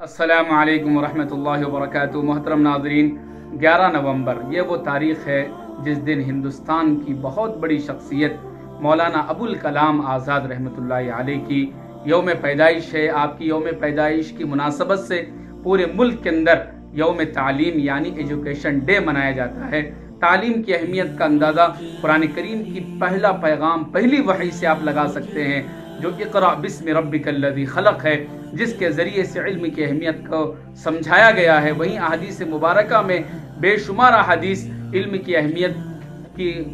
अस्सलामु अलैकुम वरहमतुल्लाहि वबरकातुहू। मोहतरम नाज़रीन, 11 नवंबर ये वो तारीख़ है जिस दिन हिंदुस्तान की बहुत बड़ी शख्सियत मौलाना अबुल कलाम आज़ाद रहमतुल्लाहि अलैह की यौम पैदाइश है। आपकी यौम पैदाइश की मुनासबत से पूरे मुल्क के अंदर यौम तालीम यानी एजुकेशन डे मनाया जाता है। तालीम की अहमियत का अंदाज़ा कुरान करीम की पहला पैगाम पहली वही से आप लगा सकते हैं, जो इक़रा बिस्मि रब्बिकल्लज़ी खलक़ है, जिसके ज़रिए से इल्म की अहमियत को समझाया गया है। वहीं अहादीस मुबारका में बेशुमार अहादीस इल्म की अहमियत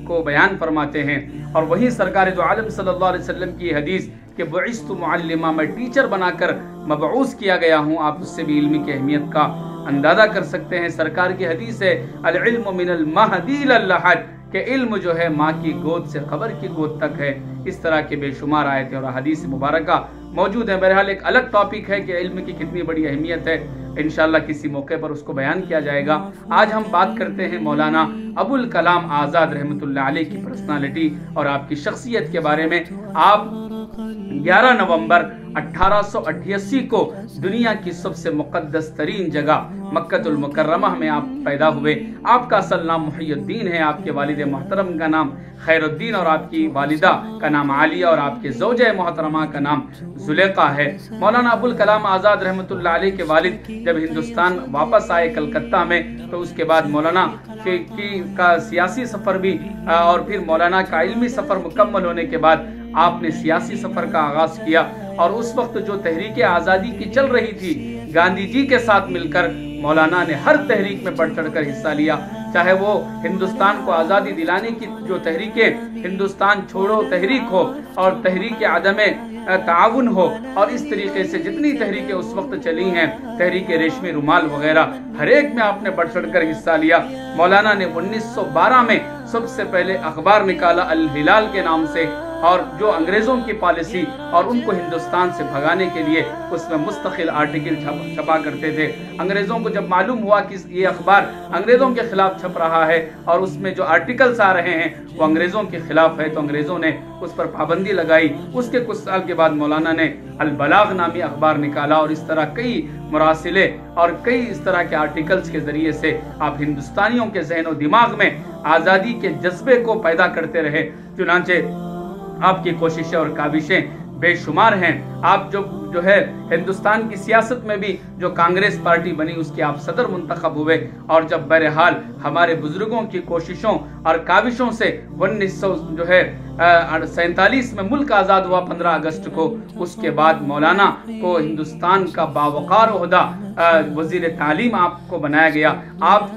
को बयान फरमाते हैं। और वहीं सरकार दो आलम सल्लल्लाहु अलैहि वसल्लम की हदीस कि बुइस्तु मुअल्लिमा, मैं टीचर बनाकर मबऊस किया गया हूँ, आप उससे भी इल्म की अहमियत का अंदाज़ा कर सकते हैं। सरकार की हदीस है अल इल्मु मिनल महदी इलल लहद, कि इल्म जो है माँ की गोद से खबर की गोद तक है। इस तरह के बेशुमार आयतें और हदीस मुबारका मौजूद है। बहरहाल एक अलग टॉपिक है कि इल्म की कितनी बड़ी अहमियत है, इंशाअल्लाह किसी मौके पर उसको बयान किया जाएगा। आज हम बात करते हैं मौलाना अबुल कलाम आज़ाद रहमतुल्लाह अलैह की पर्सनालिटी और आपकी शख्सियत के बारे में। आप 11 नवंबर 1888 को दुनिया की सबसे मुक़द्दस तरीन जगह मक्कतुल मुकर्रमा में आप पैदा हुए। आपका असल नाम मुहियुद्दीन है, आपके वालिद मोहतरम का नाम खैरुद्दीन और आपकी वालिदा का नाम आलिया और आपके ज़ौजा मोहतरमा का नाम जुलेखा है। मौलाना अबुल कलाम आज़ाद रहमतुल्लाह अलैह के वालिद जब हिंदुस्तान वापस आए कलकत्ता में, तो उसके बाद मौलाना का सियासी सफ़र भी और फिर मौलाना का इल्मी सफ़र मुकम्मल होने के बाद आपने सियासी सफ़र का आगाज़ किया। और उस वक्त जो तहरीक आज़ादी की चल रही थी, गांधी जी के साथ मिलकर मौलाना ने हर तहरीक में बढ़ चढ़ कर हिस्सा लिया, चाहे वो हिंदुस्तान को आज़ादी दिलाने की जो तहरीकें हिंदुस्तान छोड़ो तहरीक हो और तहरीक आदम ताउन हो, और इस तरीके से जितनी तहरीकें उस वक्त चली हैं, तहरीक रेशमी रुमाल वगैरह, हर एक में आपने बढ़ चढ़ कर हिस्सा लिया। मौलाना ने 1912 में सबसे पहले अखबार निकाला अल हिलाल के नाम से, और जो अंग्रेज़ों की पॉलिसी और उनको हिंदुस्तान से भगाने के लिए उसमें मुस्तकिल आर्टिकल छपा करते थे। अंग्रेज़ों को जब मालूम हुआ कि ये अखबार अंग्रेज़ों के ख़िलाफ़ छप रहा है और उसमें जो आर्टिकल्स आ रहे हैं वो अंग्रेज़ों के ख़िलाफ़ है, तो अंग्रेज़ों ने उस पर पाबंदी लगाई। उसके कुछ साल के बाद मौलाना ने अल बलाग नामी अखबार निकाला, और इस तरह कई मुरासिले और कई इस तरह के आर्टिकल्स के ज़रिए से आप हिंदुस्तानियों के ज़हन और दिमाग में आज़ादी के जज्बे को पैदा करते रहे। चुनांचे आपकी कोशिशें और काविशें बेशुमार हैं। आप जो है हिंदुस्तान की सियासत में भी जो कांग्रेस पार्टी बनी उसके आप सदर मुंतखब हुए, और जब बहरहाल हमारे बुजुर्गों की कोशिशों और काविशों से 1947 में मुल्क आज़ाद हुआ 15 अगस्त को, उसके बाद मौलाना को हिंदुस्तान का बावकार ओहदा वज़ीर तालीम आपको बनाया गया। आप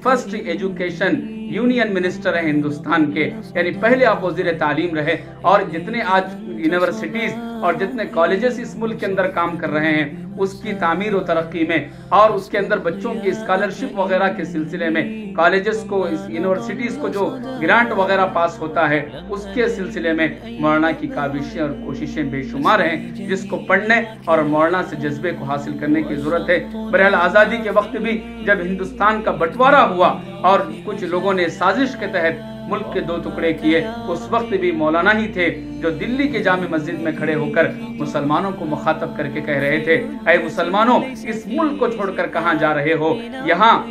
फर्स्ट एजुकेशन यूनियन मिनिस्टर हैं हिंदुस्तान के, यानी पहले आप वज़ीर तालीम रहे। और जितने आज यूनिवर्सिटीज़ और जितने कॉलेजेस इस मुल्क के अंदर काम कर रहे हैं, उसकी तामीर और तरक्की में और उसके अंदर बच्चों की स्कॉलरशिप वगैरह के सिलसिले में, कॉलेजेस को यूनिवर्सिटीज़ को जो ग्रांट वगैरह पास होता है उसके सिलसिले में मौलाना की काविशें और कोशिशें बेशुमार हैं, जिसको पढ़ने और मौलाना से जज्बे को हासिल करने की ज़रूरत है। बहरहाल आज़ादी के वक्त भी जब हिंदुस्तान का बंटवारा हुआ और कुछ लोगों ने साजिश के तहत मुल्क के 2 टुकड़े किए, उस वक्त भी मौलाना ही थे जो दिल्ली के जामे मस्जिद में खड़े होकर मुसलमानों को मुखातब करके कह रहे थे, ऐ मुसलमानों, इस मुल्क को छोड़कर कहां जा रहे हो? यहाँ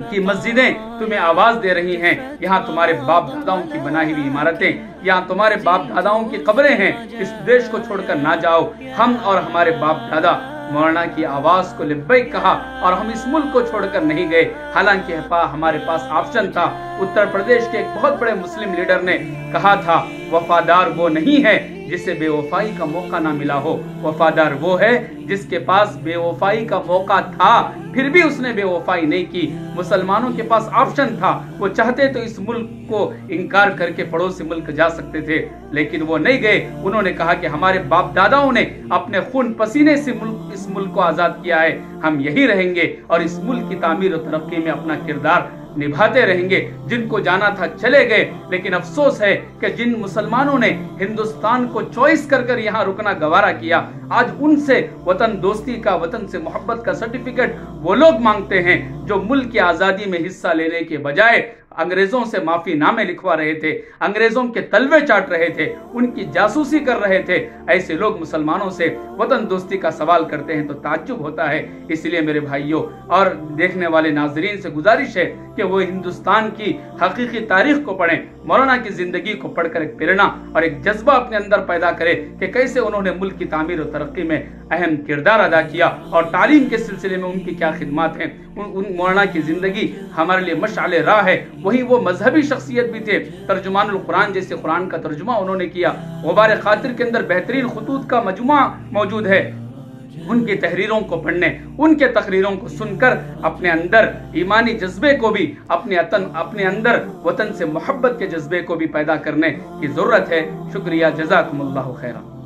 की मस्जिदें तुम्हें आवाज दे रही हैं, यहाँ तुम्हारे बाप दादाओं की बनाई हुई इमारतें, यहाँ तुम्हारे बाप दादाओं की कब्रें हैं, इस देश को छोड़कर ना जाओ। हम और हमारे बाप दादा मौलाना की आवाज को लिब्बैक कहा और हम इस मुल्क को छोड़कर नहीं गए। हालांकि हमारे पास ऑप्शन था। उत्तर प्रदेश के एक बहुत बड़े मुस्लिम लीडर ने कहा था, वफादार वो नहीं है जिसे बेवफाई का मौका ना मिला हो, वफादार वो है जिसके पास बेवफाई का मौका था फिर भी उसने बेवफाई नहीं की। मुसलमानों के पास ऑप्शन था, वो चाहते तो इस मुल्क को इनकार करके पड़ोसी मुल्क जा सकते थे, लेकिन वो नहीं गए। उन्होंने कहा कि हमारे बाप दादाओं ने अपने खून पसीने से इस मुल्क को आज़ाद किया है, हम यही रहेंगे और इस मुल्क की तामीर और तरक्की में अपना किरदार निभाते रहेंगे। जिनको जाना था चले गए, लेकिन अफसोस है कि जिन मुसलमानों ने हिंदुस्तान को चॉइस कर यहाँ रुकना गवारा किया, आज उनसे वतन दोस्ती का, वतन से मोहब्बत का सर्टिफिकेट वो लोग मांगते हैं जो मुल्क की आज़ादी में हिस्सा लेने के बजाय انگریزوں سے معافی نامے لکھوا رہے تھے، انگریزوں کے تلوے چاٹ رہے تھے، ان کی جاسوسی کر رہے تھے، ایسے لوگ مسلمانوں سے وطن دوستی کا سوال کرتے ہیں تو تعجب ہوتا ہے۔ اس لیے میرے بھائیوں اور دیکھنے والے ناظرین سے گزارش ہے کہ وہ ہندوستان کی حقیقی تاریخ کو پڑھیں، مولانا کی زندگی کو پڑھ کر ایک پریرنا اور ایک جذبہ اپنے اندر پیدا کرے کہ کیسے انہوں نے ملک کی تعمیر و ترقی میں اہم کردار ادا کیا اور تعلیم کے سلسلے میں ان کی کیا خدمات ہیں۔ ان مولانا کی زندگی ہمارے لیے مشعل راہ ہے۔ وہی وہ مذہبی شخصیت بھی تھے، ترجمان القرآن جیسے قرآن کا ترجمہ انہوں نے کیا۔ غبار خاطر کے اندر بہترین خطوط کا مجموعہ موجود ہے۔ ان کی تحریروں کو پڑھنے، ان کے تقریروں کو سن کر اپنے اندر ایمانی جذبے کو بھی اپنے اندر وطن سے محبت کے جذبے کو بھی پیدا کرنے کی ضرورت ہے۔ شکریہ، جزاکم اللہ خیرہ۔